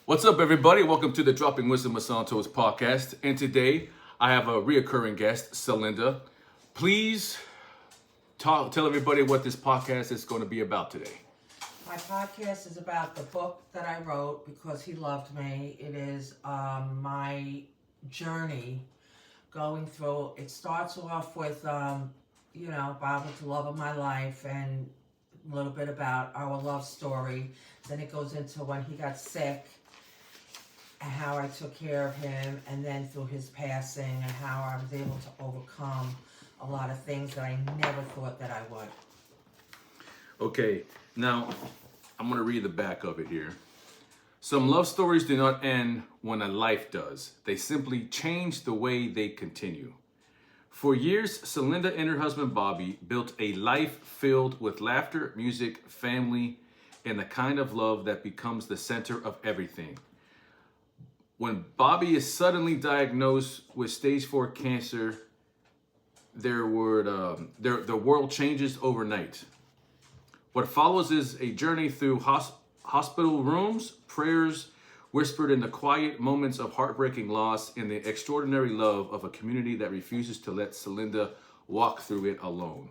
What's up, everybody? Welcome to the Dropping Wisdom with Santos podcast. And today I have a reoccurring guest, Celinda. Please tell everybody what this podcast is going to be about today. My podcast is about the book that I wrote because he loved me. It is my journey going through. It starts off with, Bob was the love of my life and a little bit about our love story. Then it goes into when he got sick and how I took care of him, and then through his passing and how I was able to overcome a lot of things that I never thought that I would. Okay, now I'm going to read the back of it here. Some love stories do not end when a life does. They simply change the way they continue. For years, Celinda and her husband Bobby built a life filled with laughter, music, family, and the kind of love that becomes the center of everything. When Bobby is suddenly diagnosed with stage 4 cancer, the world changes overnight. What follows is a journey through hospital rooms, prayers whispered in the quiet moments of heartbreaking loss, and the extraordinary love of a community that refuses to let Celinda walk through it alone.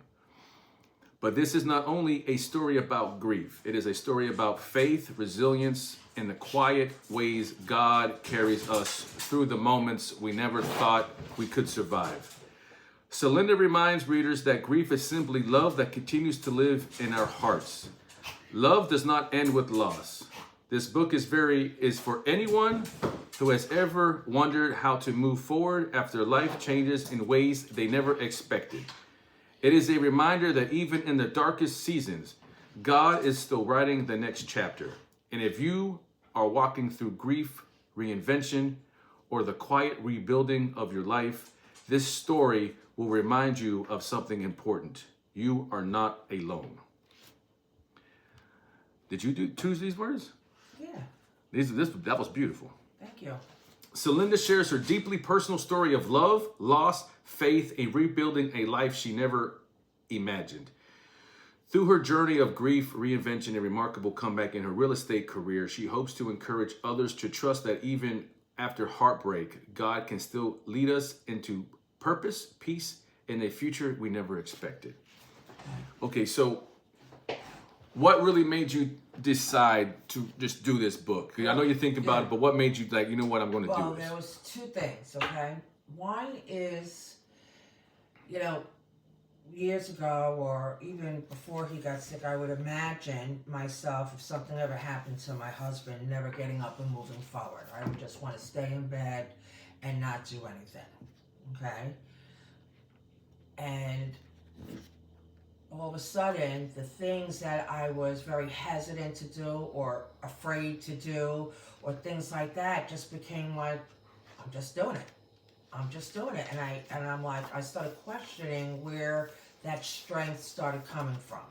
But this is not only a story about grief. It is a story about faith, resilience, and the quiet ways God carries us through the moments we never thought we could survive. Celinda reminds readers that grief is simply love that continues to live in our hearts. Love does not end with loss. This book is for anyone who has ever wondered how to move forward after life changes in ways they never expected. It is a reminder that even in the darkest seasons, God is still writing the next chapter. And if you are walking through grief, reinvention, or the quiet rebuilding of your life, this story will remind you of something important. You are not alone. Did you choose these words? Yeah. That was beautiful. Thank you. Celinda shares her deeply personal story of love, loss, faith, and rebuilding a life she never imagined. Through her journey of grief, reinvention, and remarkable comeback in her real estate career, she hopes to encourage others to trust that even after heartbreak, God can still lead us into purpose, peace, and a future we never expected. Okay, so what really made you decide to just do this book? I know you're thinking about it, but what made you like, you know what, I'm going to do this? Well, there was two things, okay? One is, years ago or even before he got sick, I would imagine myself, if something ever happened to my husband, never getting up and moving forward. I would just want to stay in bed and not do anything, okay? And all of a sudden, the things that I was very hesitant to do or afraid to do or things like that just became like, I'm just doing it. And I'm like, I started questioning where that strength started coming from.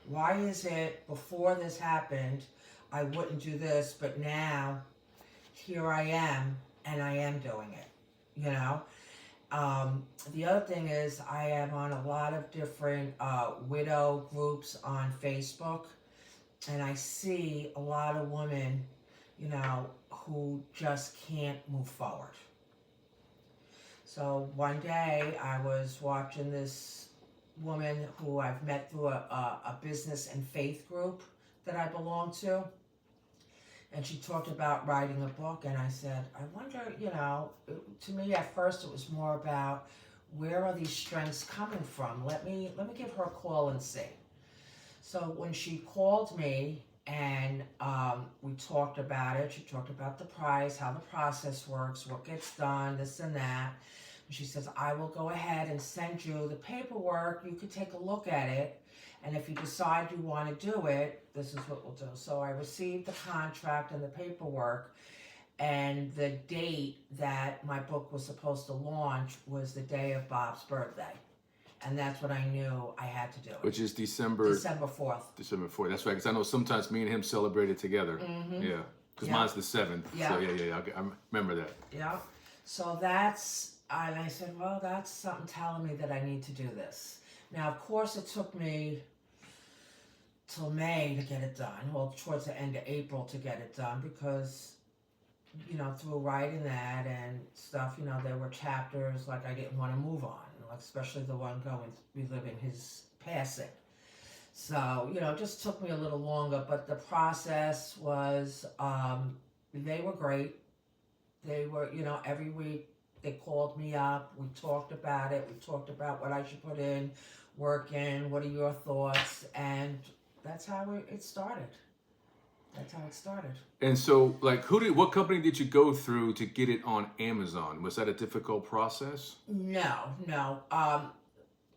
Why is it before this happened, I wouldn't do this, but now here I am and I am doing it, The other thing is I am on a lot of different widow groups on Facebook, and I see a lot of women, who just can't move forward. So one day I was watching this woman who I've met through a business and faith group that I belong to. And she talked about writing a book, and I said, I wonder, to me at first it was more about where are these strengths coming from? Let me give her a call and see. So when she called me and we talked about it, she talked about the price, how the process works, what gets done, this and that. And she says, I will go ahead and send you the paperwork. You could take a look at it. And if you decide you want to do it, this is what we'll do. So I received the contract and the paperwork, and the date that my book was supposed to launch was the day of Bob's birthday. And that's what I knew I had to do it. Which is December 4th. December 4th. That's right, because I know sometimes me and him celebrated together. Mm-hmm. Yeah, because mine's the 7th. Yeah. So yeah, I remember that. Yeah. So and I said, well, that's something telling me that I need to do this. Now, of course, it took me till May to get it done. Well, towards the end of April to get it done, because through writing that and stuff, there were chapters like I didn't want to move on, like especially the one reliving his passing. So, it just took me a little longer, but the process was, they were great. They were, every week they called me up. We talked about it. We talked about what I should put in, work in, what are your thoughts? And that's how it started. That's how it started. And so, like, what company did you go through to get it on Amazon? Was that a difficult process? No.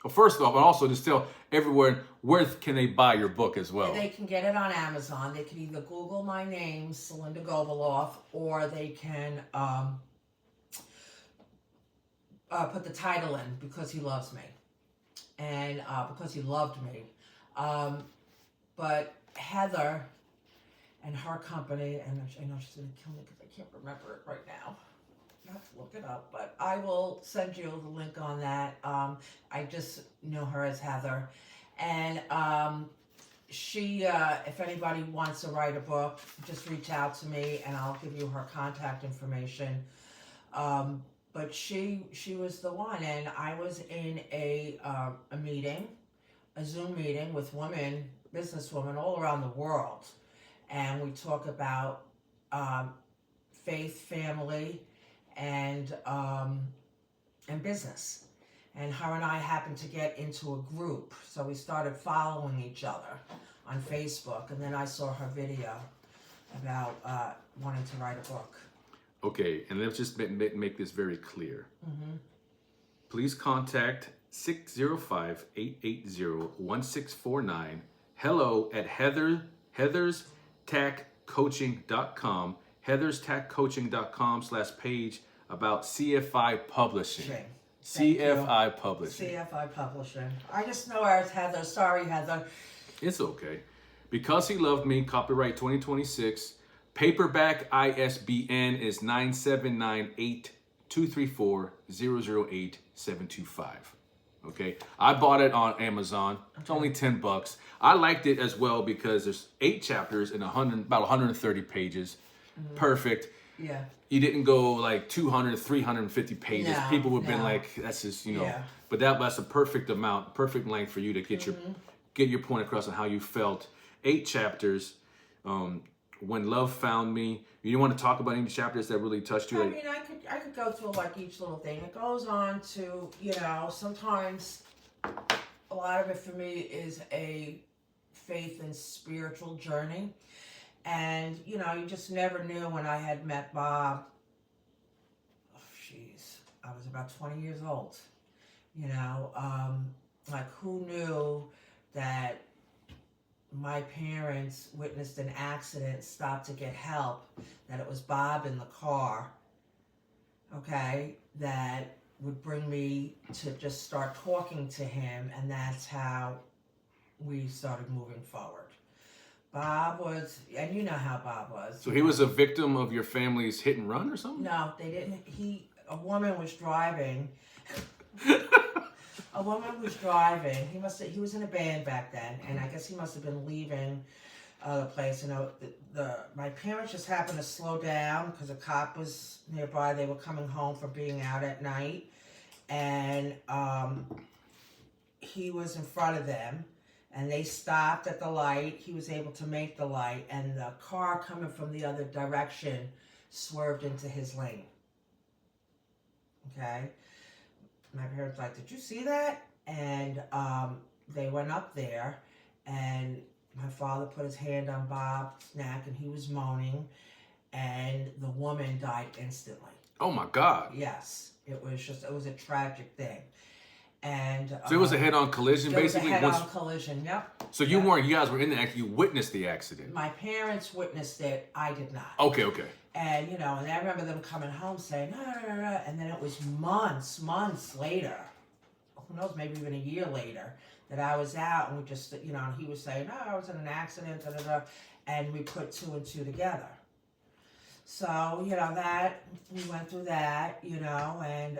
Well, first off, but also just tell everyone, where can they buy your book as well? They can get it on Amazon. They can either Google my name, Celinda Gobeloff, or they can put the title in, Because He Loves Me, and Because He Loved Me. But Heather and her company, and I know she's going to kill me because I can't remember it right now. I have to look it up, but I will send you the link on that. I just know her as Heather. And she, if anybody wants to write a book, just reach out to me and I'll give you her contact information. But she was the one, and I was in a meeting, a Zoom meeting with businesswomen all around the world. And we talk about faith, family, and business. And her and I happened to get into a group, so we started following each other on Facebook. And then I saw her video about wanting to write a book. Okay, and let's just make this very clear. Mm-hmm. Please contact 605-880-1649. Hello at heatherstachcoaching.com. heatherstachcoaching.com/page about CFI Publishing. CFI Publishing. CFI Publishing. I just know her as Heather. Sorry, Heather. It's okay. Because He Loved Me, copyright 2026. Paperback ISBN is 9798234008725. Okay, I bought it on Amazon. It's only $10. I liked it as well because there's 8 chapters and about 130 pages. Mm-hmm. Perfect. Yeah. You didn't go like 200, 350 pages. No, People would have been like, that's just, Yeah. But that's a perfect amount, perfect length for you to get your point across on how you felt. 8 chapters. When Love Found Me. You want to talk about any chapters that really touched you? I mean, I could go through like each little thing. It goes on to, sometimes a lot of it for me is a faith and spiritual journey. And, you just never knew when I had met Bob. I was about 20 years old. Like who knew that my parents witnessed an accident, stopped to get help, that it was Bob in the car, okay, that would bring me to just start talking to him, and that's how we started moving forward. Bob was, and you know how Bob was. So he was a victim of your family's hit and run or something? No, they didn't. A woman was driving. A woman was driving. He was in a band back then, and I guess he must have been leaving the place. My parents just happened to slow down because a cop was nearby. They were coming home from being out at night, and he was in front of them, and they stopped at the light. He was able to make the light, and the car coming from the other direction swerved into his lane. Okay? My parents were like, did you see that? And they went up there, and my father put his hand on Bob's neck, and he was moaning, and the woman died instantly. Oh my God. Yes. It was a tragic thing. And so it was a head-on collision, basically? It was a head-on collision, you guys were in the accident, you witnessed the accident? My parents witnessed it, I did not. Okay. And, and I remember them coming home saying, no, and then it was months later, who knows, maybe even a year later, that I was out, and we just, and he was saying, I was in an accident, and we put 2 and 2 together. So, that, we went through that, and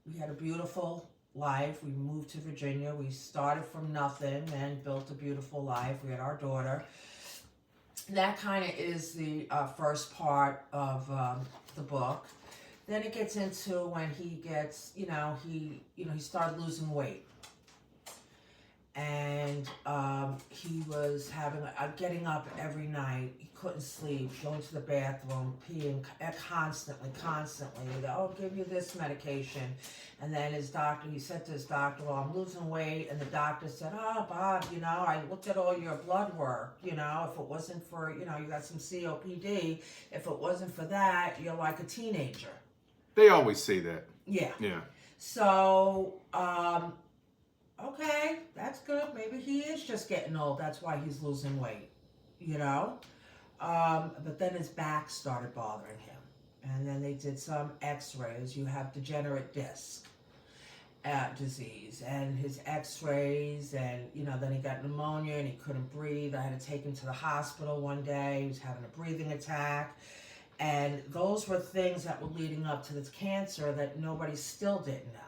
we had a beautiful life. We moved to Virginia. We started from nothing and built a beautiful life. We had our daughter. that kind of is the first part of the book. Then it gets into when he gets, he started losing weight, and he was having getting up every night. He couldn't sleep, going to the bathroom, peeing constantly. They'll give you this medication, and then he said to his doctor, "Well, I'm losing weight," and the doctor said, "Oh, Bob, I looked at all your blood work. If it wasn't for, you got some COPD. If it wasn't for that, you're like a teenager." They always say that. Yeah. Yeah. So, okay, that's good. Maybe he is just getting old. That's why he's losing weight, But then his back started bothering him. And then they did some x-rays. You have degenerate disc disease. And his x-rays, and, then he got pneumonia and he couldn't breathe. I had to take him to the hospital one day. He was having a breathing attack. And those were things that were leading up to this cancer that nobody still didn't know.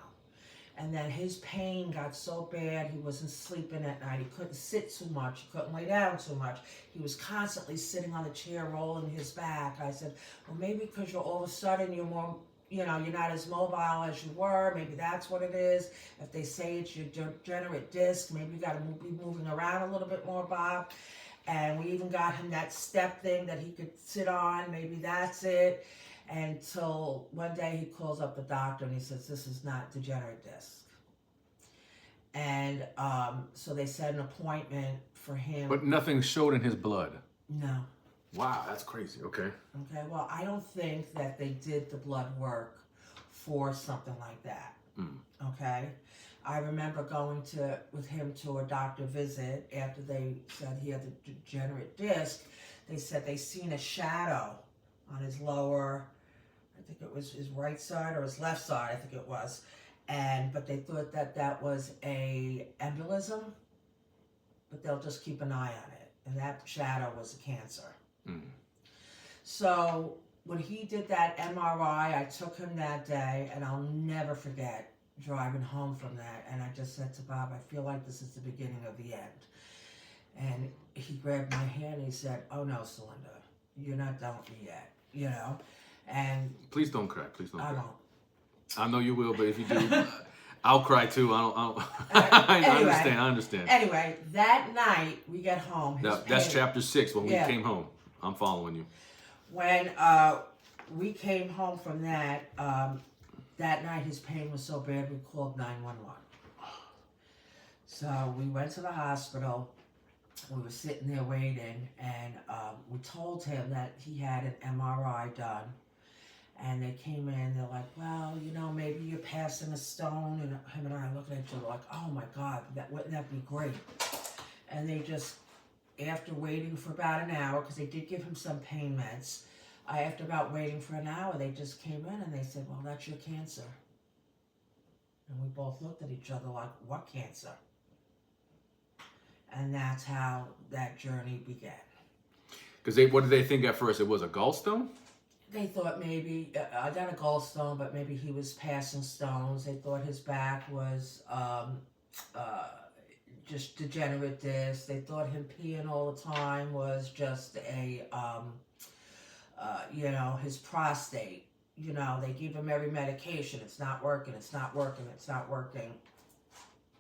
And then his pain got so bad, he wasn't sleeping at night. He couldn't sit too much. He couldn't lay down too much. He was constantly sitting on the chair, rolling his back. I said, well, maybe because all of a sudden you're more, you're not as mobile as you were. Maybe that's what it is. If they say it's your degenerate disc, maybe you got to be moving around a little bit more, Bob. And we even got him that step thing that he could sit on. Maybe that's it. Until one day he calls up the doctor and he says, this is not degenerate disc. And so they set an appointment for him. But nothing showed in his blood. No. Wow, that's crazy. Okay. Okay, well, I don't think that they did the blood work for something like that. Okay? I remember going with him to a doctor visit after they said he had the degenerate disc. They said they seen a shadow on his lower, I think it was his right side or his left side, I think it was. But they thought that was a embolism, but they'll just keep an eye on it. And that shadow was a cancer. So when he did that MRI, I took him that day, and I'll never forget driving home from that. And I just said to Bob, I feel like this is the beginning of the end. And he grabbed my hand and he said, oh no, Celinda, you're not done with me yet, And please don't cry. Please don't cry. I won't. I know you will, but if you do, I'll cry too. I Anyway, I understand. Anyway, that night we get home. That's chapter 6 when we came home. I'm following you. When we came home from that, that night his pain was so bad we called 911. So we went to the hospital. We were sitting there waiting, and we told him that he had an MRI done. And they came in, they're like, well, maybe you're passing a stone. And him and I are looking at each other like, oh my God, wouldn't that be great? And they just, after waiting for about an hour, because they did give him some pain meds, after about waiting for an hour, they just came in and they said, well, that's your cancer. And we both looked at each other like, what cancer? And that's how that journey began. Because what did they think at first? It was a gallstone? They thought maybe, I got a gallstone, but maybe he was passing stones. They thought his back was just degenerate disc. They thought him peeing all the time was just his prostate. They give him every medication. It's not working.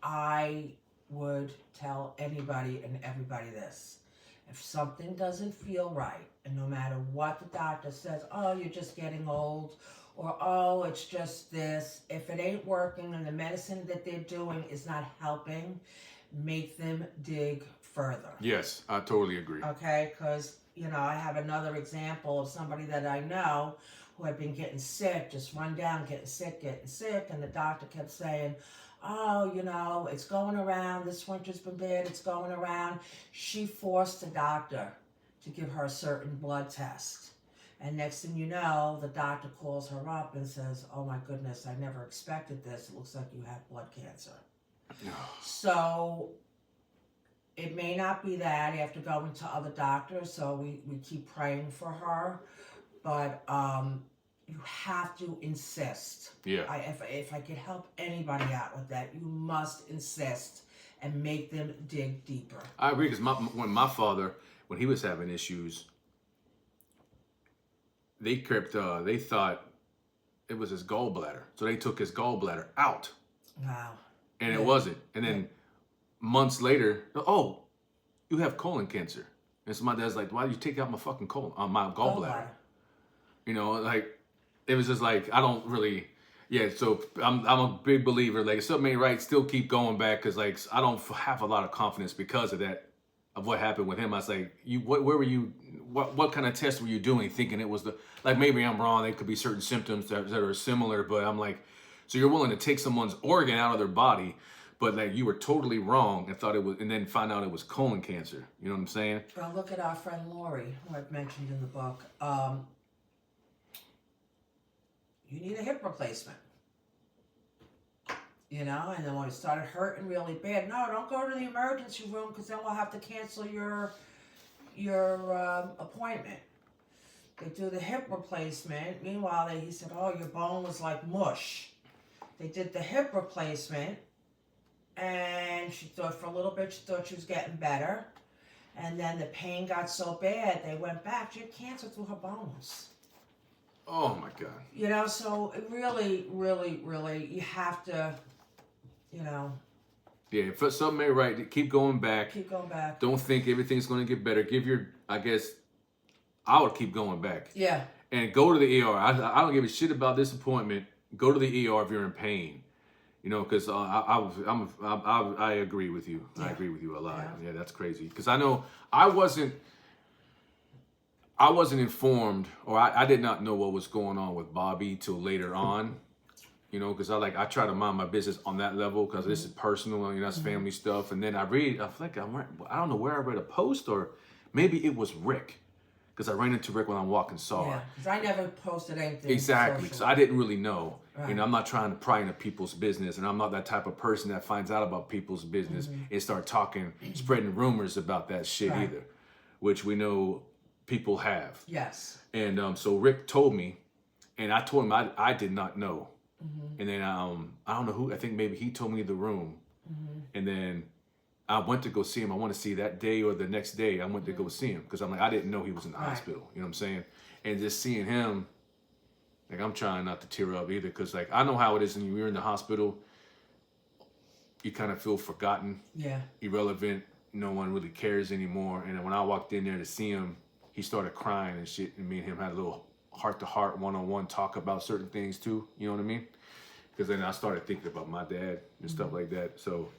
I would tell anybody and everybody this. If something doesn't feel right, and no matter what the doctor says, oh, you're just getting old, or oh, it's just this, if it ain't working and the medicine that they're doing is not helping, make them dig further. Yes, I totally agree. Okay, because, I have another example of somebody that I know who had been getting sick, just run down, getting sick, and the doctor kept saying, oh, it's going around, this winter's been bad, it's going around. She forced the doctor to give her a certain blood test. And next thing you know, the doctor calls her up and says, oh my goodness, I never expected this. It looks like you have blood cancer. So it may not be that after going to other doctors, so we keep praying for her. But you have to insist. Yeah. If I could help anybody out with that, you must insist and make them dig deeper. I agree, because when my father, when he was having issues, they thought it was his gallbladder. So they took his gallbladder out. Wow. And Yeah. it wasn't. And then months later, oh, you have colon cancer. And so my dad's like, why did you take out my fucking my gallbladder? You know, like, it was just like, I don't really, so I'm a big believer, like, if something ain't right, still keep going back, because, like, I don't have a lot of confidence because of that, of what happened with him. I was like, where were you, what kind of test were you doing, thinking it was like, maybe I'm wrong, there could be certain symptoms that are similar, but I'm like, so you're willing to take someone's organ out of their body, but like you were totally wrong and thought it was, and then find out it was colon cancer. You know what I'm saying? Well, look at our friend Lori, who I've mentioned in the book. You need a hip replacement. You know, and then when it started hurting really bad, no, don't go to the emergency room, because then we'll have to cancel your appointment. They do the hip replacement. Meanwhile, he said, oh, your bone was like mush. They did the hip replacement, and she thought for a little bit, she thought she was getting better. And then the pain got so bad, they went back. She had cancer through her bones. Oh my God. You know, so it really, really, really, you have to, you know. Yeah, if something ain't right, keep going back. Keep going back. Don't think everything's going to get better. I would keep going back. Yeah. And go to the ER. I don't give a shit about this appointment. Go to the ER if you're in pain. You know, because I agree with you. Yeah. I agree with you a lot. Yeah, that's crazy. Because I know I wasn't informed, or I did not know what was going on with Bobby till later on. You know, because I try to mind my business on that level, because this is personal, you know, that's family stuff. And then I don't know where I read a post, or maybe it was Rick, because I ran into Rick when I'm walking Saw. Yeah, because I never posted anything. Exactly, so I didn't really know. Right. You know, I'm not trying to pry into people's business, and I'm not that type of person that finds out about people's business and start talking, spreading rumors about that shit either, which we know people have. Yes. And so Rick told me, and I told him I did not know. And then I don't know who, I think maybe he told me the room. And then I went to go see him. I want to see that day or the next day. I went to go see him, because I'm like, I didn't know he was in the hospital. You know what I'm saying? And just seeing him, like, I'm trying not to tear up either, because, like, I know how it is when you're in the hospital. You kind of feel forgotten, irrelevant. No one really cares anymore. And then when I walked in there to see him, he started crying and shit. And me and him had a little heart-to-heart, one-on-one talk about certain things too. You know what I mean? Because then I started thinking about my dad and stuff like that. So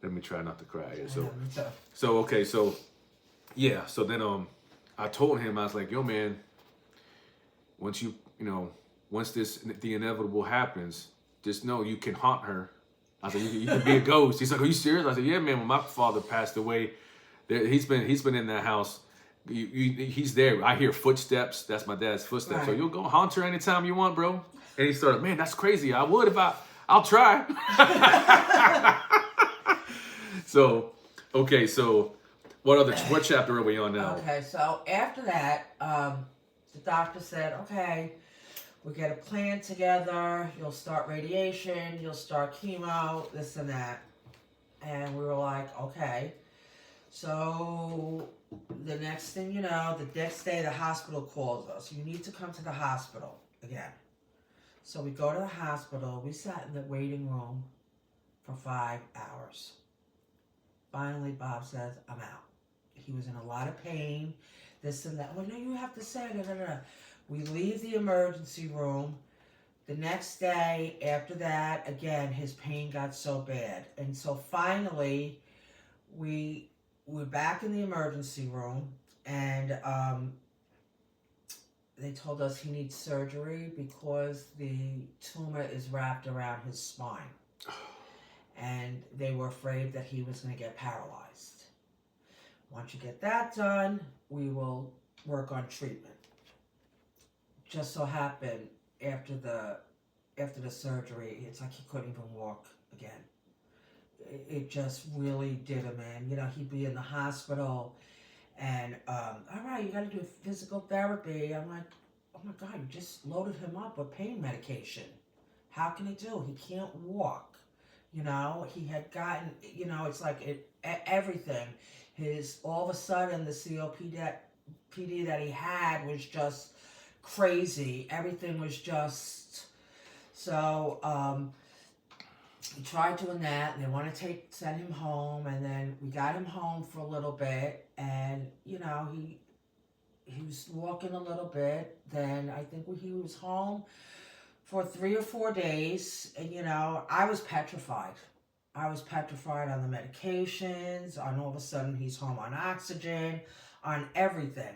let me try not to cry here. So then I told him, I was like, yo, man, once the inevitable happens, just know you can haunt her. I said, you can be a ghost. He's like, are you serious? I said, yeah, man, when my father passed away, he's been in that house. He's there. I hear footsteps. That's my dad's footsteps. Right. So you'll go haunt her anytime you want, bro. And he started, man, that's crazy. I would if I'll try. So what chapter are we on now? Okay, so after that, the doctor said, okay, we'll get a plan together. You'll start radiation. You'll start chemo, this and that. And we were like, okay. So the next thing you know, the next day the hospital calls us. You need to come to the hospital again. So we go to the hospital. We sat in the waiting room for 5 hours. Finally, Bob says, I'm out. He was in a lot of pain, this and that. Well, no, you have to say it. No. We leave the emergency room. The next day, after that, again, his pain got so bad. And so finally, we're back in the emergency room, and they told us he needs surgery because the tumor is wrapped around his spine. And they were afraid that he was going to get paralyzed. Once you get that done, we will work on treatment. Just so happened, after the surgery, it's like he couldn't even walk again. It just really did him in. You know, he'd be in the hospital, and all right, you got to do physical therapy. I'm like, oh my God, you just loaded him up with pain medication. How can he do? He can't walk. You know, he had gotten, you know, it's like everything. All of a sudden, the COPD that he had was just crazy. Everything was just, so, we tried doing that, and they want to send him home, and then we got him home for a little bit, and, you know, he was walking a little bit. Then I think he was home for 3 or 4 days, and, you know, I was petrified. I was petrified on the medications, on all of a sudden he's home on oxygen, on everything.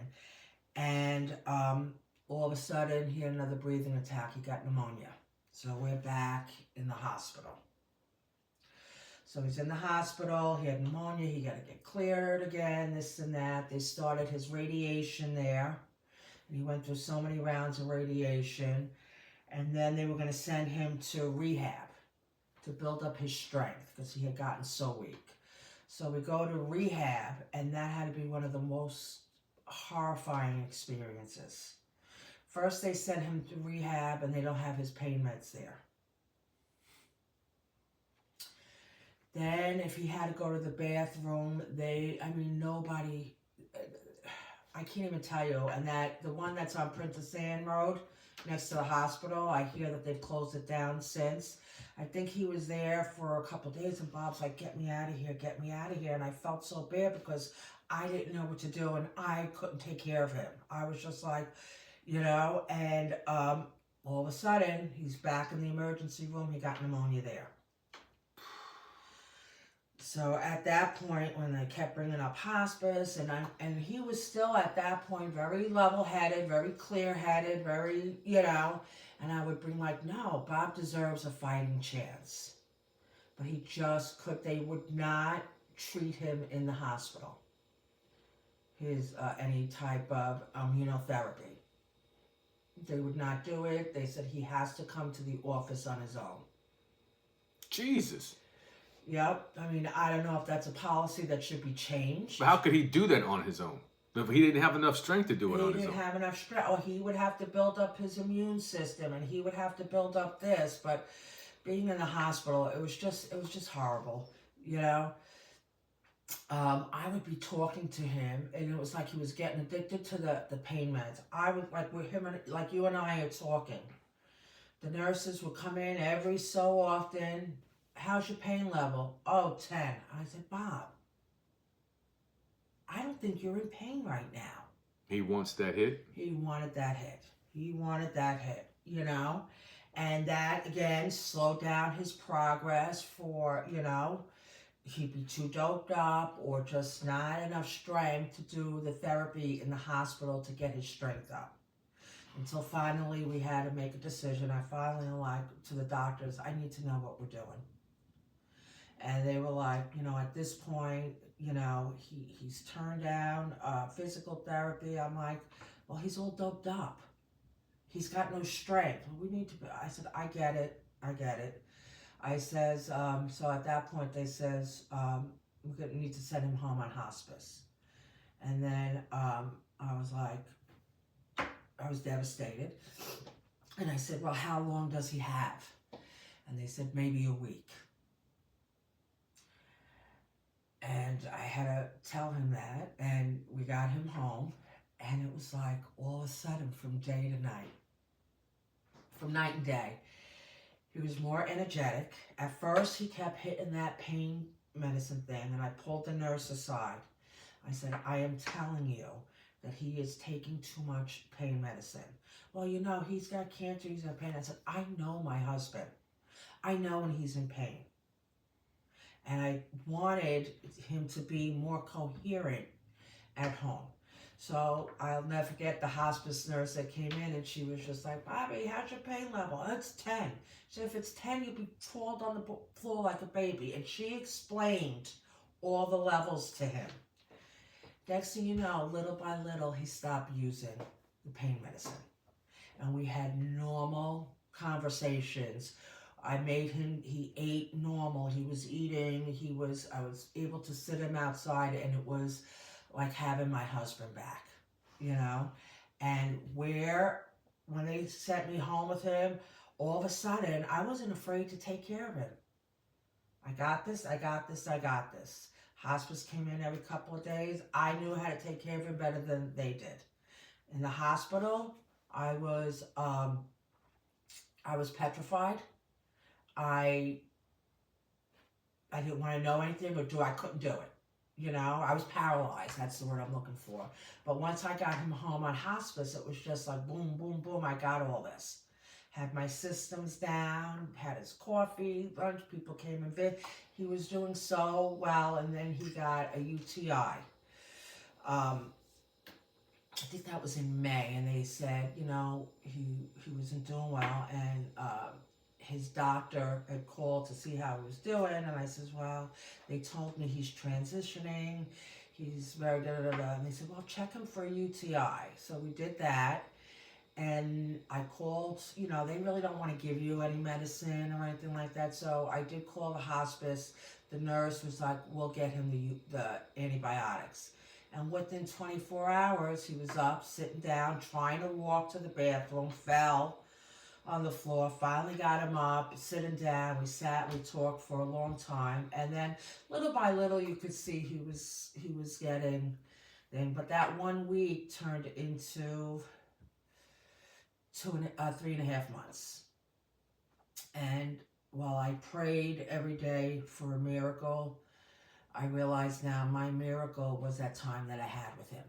And all of a sudden he had another breathing attack. He got pneumonia. So we're back in the hospital. So he's in the hospital, he had pneumonia, he got to get cleared again, this and that. They started his radiation there. And he went through so many rounds of radiation. And then they were going to send him to rehab to build up his strength because he had gotten so weak. So we go to rehab, and that had to be one of the most horrifying experiences. First they sent him to rehab, and they don't have his pain meds there. Then if he had to go to the bathroom, nobody, I can't even tell you. And the one that's on Princess Anne Road next to the hospital, I hear that they've closed it down since. I think he was there for a couple of days, and Bob's like, get me out of here, get me out of here. And I felt so bad because I didn't know what to do, and I couldn't take care of him. I was just like, you know, and all of a sudden, he's back in the emergency room. He got pneumonia there. So at that point, when they kept bringing up hospice, and he was still at that point very level-headed, very clear-headed, very, you know, and I would bring like, no, Bob deserves a fighting chance. But he just they would not treat him in the hospital. Any type of immunotherapy. They would not do it. They said he has to come to the office on his own. Jesus. Yep. I mean, I don't know if that's a policy that should be changed. But how could he do that on his own? If he didn't have enough strength to do it on his own. He didn't have enough strength. Or he would have to build up his immune system, and he would have to build up this. But being in the hospital, it was just horrible, you know. I would be talking to him, and it was like he was getting addicted to the pain meds. I would, like with him, like you and I are talking. The nurses would come in every so often. How's your pain level? Oh, 10. I said, Bob, I don't think you're in pain right now. He wants that hit? He wanted that hit. He wanted that hit, you know? And that, again, slowed down his progress for, you know, he'd be too doped up or just not enough strength to do the therapy in the hospital to get his strength up. Until finally we had to make a decision. I finally like to the doctors, I need to know what we're doing. And they were like, you know, at this point, you know, he's turned down physical therapy. I'm like, well, he's all doped up. He's got no strength. We need to, I said, I get it. I says, so at that point they says, we're going to need to send him home on hospice. And then I was devastated. And I said, well, how long does he have? And they said, maybe a week. And I had to tell him that, and we got him home, and it was like all of a sudden from day to night, from night and day, he was more energetic. At first, he kept hitting that pain medicine thing, and I pulled the nurse aside. I said, I am telling you that he is taking too much pain medicine. Well, you know, he's got cancer, he's got pain. I said, I know my husband. I know when he's in pain. And I wanted him to be more coherent at home. So I'll never forget the hospice nurse that came in, and she was just like, Bobby, how's your pain level? Oh, it's 10. She said, if it's 10, you'll be sprawled on the floor like a baby. And she explained all the levels to him. Next thing you know, little by little, he stopped using the pain medicine. And we had normal conversations. I made him, he ate normal, he was eating, I was able to sit him outside, and it was like having my husband back, you know? And when they sent me home with him, all of a sudden, I wasn't afraid to take care of him. I got this. Hospice came in every couple of days. I knew how to take care of him better than they did. In the hospital, I was petrified. I didn't want to know anything or do. I couldn't do it. You know, I was paralyzed. That's the word I'm looking for. But once I got him home on hospice, it was just like boom, boom, boom. I got all this. Had my systems down, had his coffee, lunch, people came and visit. He was doing so well, and then he got a UTI. I think that was in May, and they said, you know, he wasn't doing well, and his doctor had called to see how he was doing, and I says, well, they told me he's transitioning, he's very da-da-da-da, and they said, well, check him for a UTI. So we did that, and I called, you know, they really don't want to give you any medicine or anything like that, so I did call the hospice. The nurse was like, we'll get him the antibiotics. And within 24 hours, he was up, sitting down, trying to walk to the bathroom, fell on the floor, finally got him up, sitting down. We sat, we talked for a long time. And then little by little, you could see he was getting then. But that 1 week turned into 3.5 months. And while I prayed every day for a miracle, I realize now my miracle was that time that I had with him.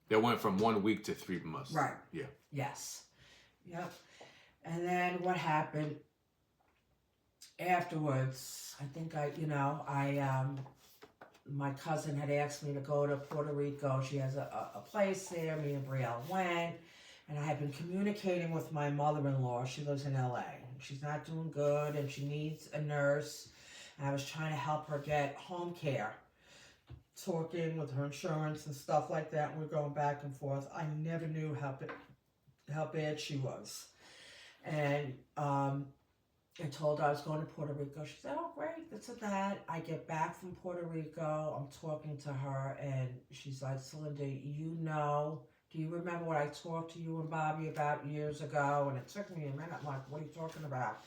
That went from 1 week to 3 months. Right. Yeah. Yes. Yep. And then what happened afterwards, I think my cousin had asked me to go to Puerto Rico. She has a place there. Me and Brielle went. And I had been communicating with my mother-in-law. She lives in LA. She's not doing good and she needs a nurse. And I was trying to help her get home care, talking with her insurance and stuff like that. And we're going back and forth. I never knew how bad she was. And I told her I was going to Puerto Rico. She said, oh, great, this and that. I get back from Puerto Rico. I'm talking to her. And she's like, Celinda, do you remember what I talked to you and Bobby about years ago? And it took me a minute. I'm like, what are you talking about?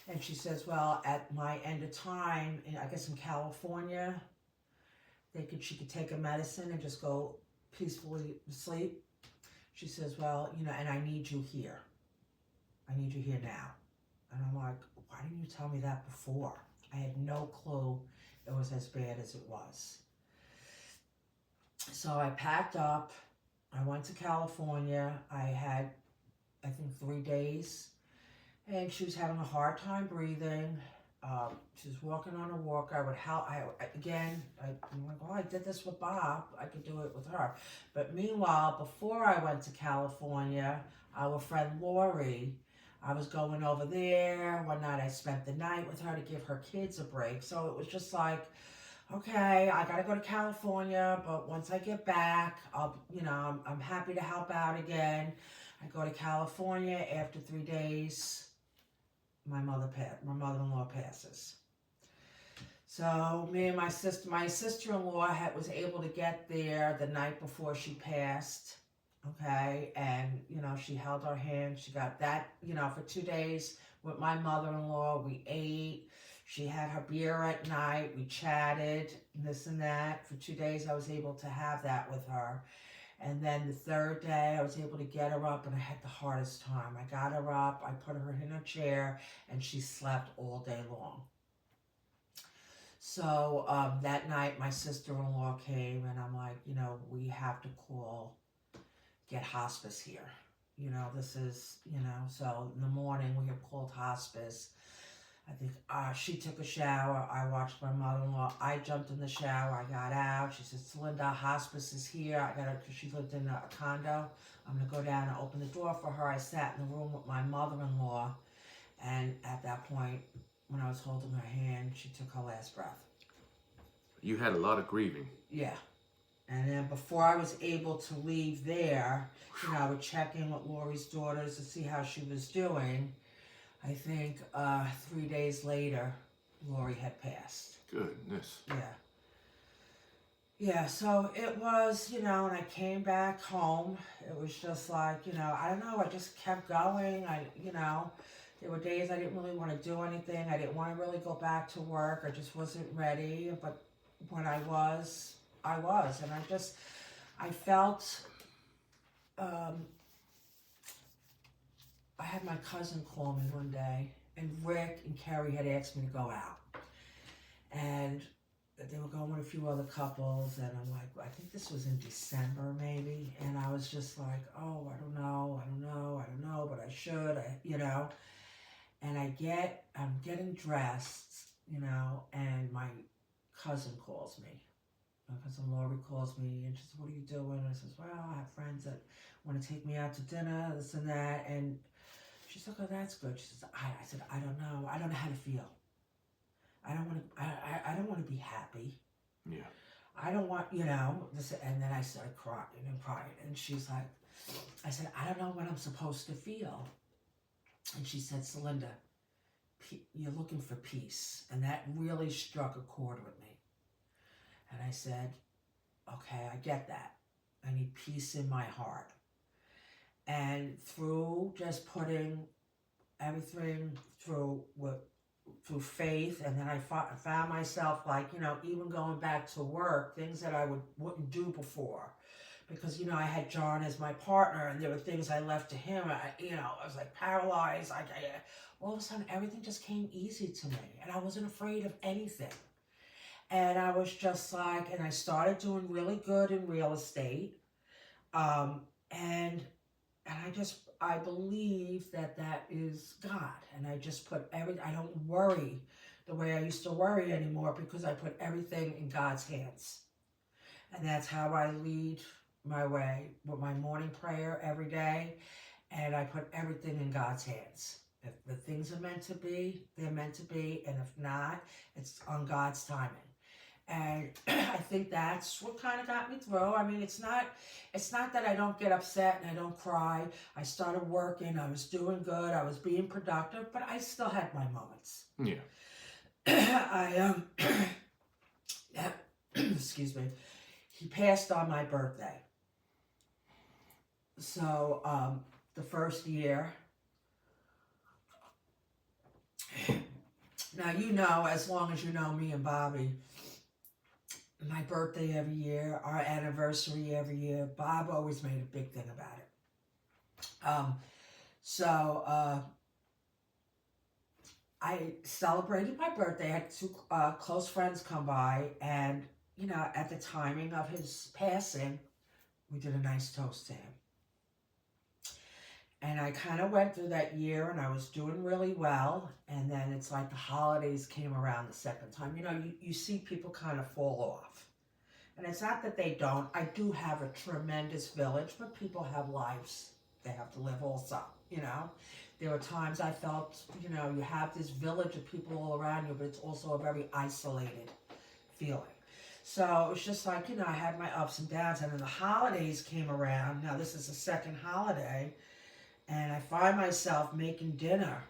And she says, well, at my end of time, I guess in California, she could take a medicine and just go peacefully sleep. She says, well, and I need you here. I need you here now. And I'm like, why didn't you tell me that before? I had no clue it was as bad as it was. So I packed up. I went to California. I had, I think, 3 days. And she was having a hard time breathing. She was walking on a walker. I would help. I'm like, oh, I did this with Bob. I could do it with her. But meanwhile, before I went to California, our friend Lori, I was going over there. One night I spent the night with her to give her kids a break. So it was just like, okay, I got to go to California. But once I get back, I'm happy to help out again. I go to California. After 3 days, my mother-in-law passes. So me and my sister-in-law was able to get there the night before she passed. Okay, and she held our hand. She got that, for 2 days with my mother-in-law. We ate. She had her beer at night. We chatted, this and that. For 2 days, I was able to have that with her. And then the third day, I was able to get her up, and I had the hardest time. I got her up, I put her in a chair, and she slept all day long. So that night, my sister-in-law came, and I'm like, we have to get hospice here. This is, so in the morning, we have called hospice. I think she took a shower. I watched my mother-in-law. I jumped in the shower. I got out. She said, Celinda, hospice is here. Because she lived in a condo. I'm going to go down and open the door for her. I sat in the room with my mother-in-law. And at that point, when I was holding her hand, she took her last breath. You had a lot of grieving. Yeah. And then before I was able to leave there, I would check in with Lori's daughters to see how she was doing. I think 3 days later, Lori had passed. Goodness. Yeah. Yeah, so it was, and I came back home. It was just like, I don't know, I just kept going. There were days I didn't really want to do anything. I didn't want to really go back to work. I just wasn't ready. But when I was, and I felt, I had my cousin call me one day, and Rick and Carrie had asked me to go out. And they were going with a few other couples, and I'm like, I think this was in December maybe, and I was just like, oh, I don't know, but I should, and I'm getting dressed, and my cousin calls me. My cousin Lori calls me, and she says, what are you doing? And I says, well, I have friends that want to take me out to dinner, this and that, and she's like, oh, that's good. She says, I said, I don't know how to feel. I don't want to be happy. Yeah. I don't want, this, and then I started crying, and she's like, I said, I don't know what I'm supposed to feel. And she said, Celinda, you're looking for peace. And that really struck a chord with me. And I said, okay, I get that. I need peace in my heart. And through just putting everything through faith, and then I found myself like, even going back to work, things that I wouldn't do before. Because, I had John as my partner, and there were things I left to him. I was like paralyzed. All of a sudden, everything just came easy to me, and I wasn't afraid of anything. And I was just like, and I started doing really good in real estate. And I believe that is God. And I just I don't worry the way I used to worry anymore, because I put everything in God's hands. And that's how I lead my way with my morning prayer every day. And I put everything in God's hands. If the things are meant to be, they're meant to be. And if not, it's on God's timing. And I think that's what kind of got me through. I mean, it's not that I don't get upset and I don't cry. I started working, I was doing good, I was being productive, but I still had my moments. Yeah. Excuse me. He passed on my birthday. So, the first year, now, as long as you know me and Bobby, my birthday every year, our anniversary every year, Bob always made a big thing about it. I celebrated my birthday. I had two close friends come by, and, at the timing of his passing, we did a nice toast to him. And I kind of went through that year, and I was doing really well. And then it's like the holidays came around the second time. You see people kind of fall off. And it's not that they don't. I do have a tremendous village, but people have lives they have to live also, There were times I felt, you have this village of people all around you, but it's also a very isolated feeling. So it's just like, I had my ups and downs. And then the holidays came around. Now, this is the second holiday. And I find myself making dinner,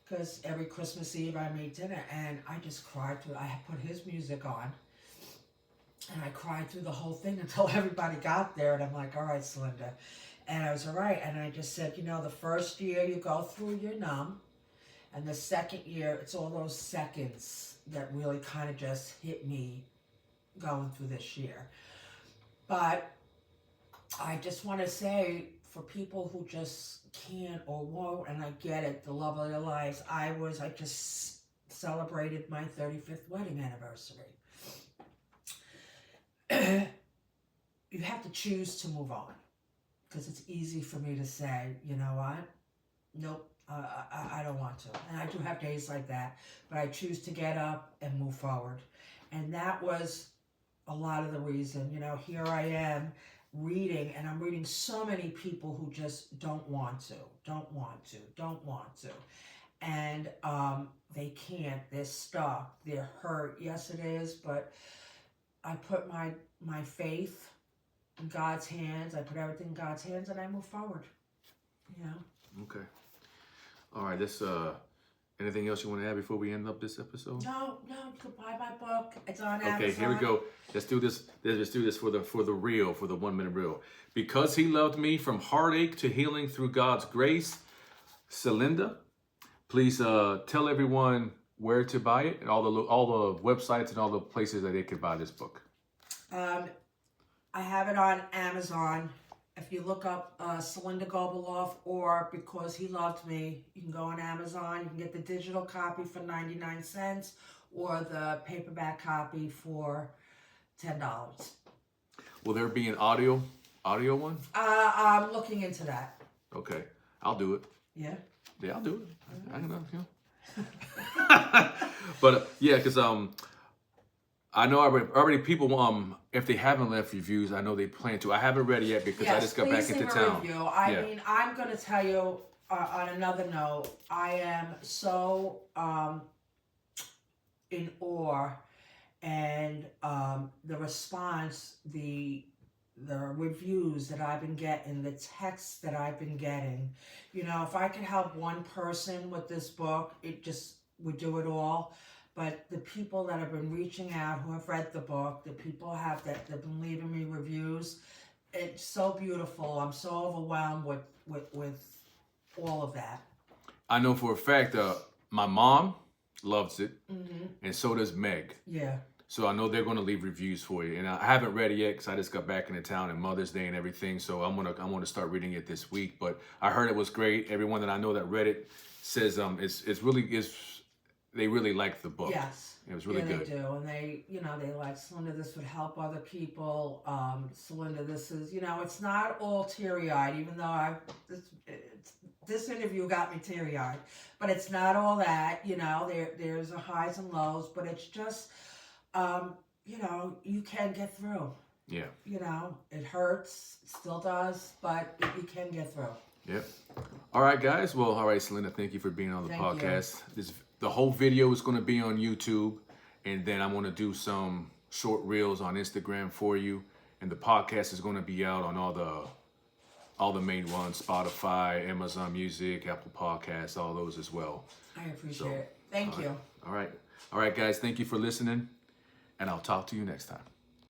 because every Christmas Eve I made dinner, and I just cried through. I had put his music on, and I cried through the whole thing until everybody got there, and I'm like, all right, Celinda. And I was all right, and I just said, the first year you go through, you're numb, and the second year, it's all those seconds that really kind of just hit me going through this year. But I just want to say, for people who just can't or won't, and I get it, the love of their lives, I just celebrated my 35th wedding anniversary. You have to choose to move on, because it's easy for me to say, you know what, nope, I don't want to. And I do have days like that, but I choose to get up and move forward. And that was a lot of the reason. Here I am, reading, and I'm reading so many people who just don't want to. And they can't, they're stuck, they're hurt. Yes, it is, but I put my faith in God's hands, I put everything in God's hands, and I move forward, Okay. All right, anything else you want to add before we end up this episode? No, you can buy my book. It's on Amazon. Okay, here we go. Let's do this. Let's do this for the 1 minute reel. Because he loved me, from heartache to healing through God's grace. Celinda, please tell everyone where to buy it and all the websites and all the places that they could buy this book? I have it on Amazon. If you look up Celinda Gobeloff or Because He Loved Me, you can go on Amazon. You can get the digital copy for 99 cents or the paperback copy for $10. Will there be an audio one? I'm looking into that. Okay, I'll do it. Yeah? Yeah, I'll do it. I don't know, But yeah, because I know already people if they haven't left reviews, I know they plan to. I haven't read it yet because I just got back into town. Review. I mean, I'm going to tell you on another note, I am so in awe, and the response, the reviews that I've been getting, the texts that I've been getting. You know, if I could help one person with this book, it just would do it all. But the people that have been reaching out, who have read the book, the people that have been leaving me reviews, it's so beautiful. I'm so overwhelmed with all of that. I know for a fact my mom loves it, and so does Meg. Yeah. So I know they're going to leave reviews for you, and I haven't read it yet because I just got back into town and Mother's Day and everything. So I'm gonna start reading it this week. But I heard it was great. Everyone that I know that read it says they really liked the book. Yes. It was really good. They do, and they like, Celinda, this would help other people. Celinda, this is, it's not all teary-eyed, even though this interview got me teary-eyed, but it's not all that. There's a highs and lows, but it's just, you can get through. Yeah. It hurts, it still does, but you can get through. Yep. All right, guys. Well, all right, Celinda, thank you for being on the podcast. The whole video is going to be on YouTube, and then I'm going to do some short reels on Instagram for you, and the podcast is going to be out on all the main ones: Spotify, Amazon Music, Apple Podcasts, all those as well. I appreciate it. Thank you. All right, guys. Thank you for listening, and I'll talk to you next time.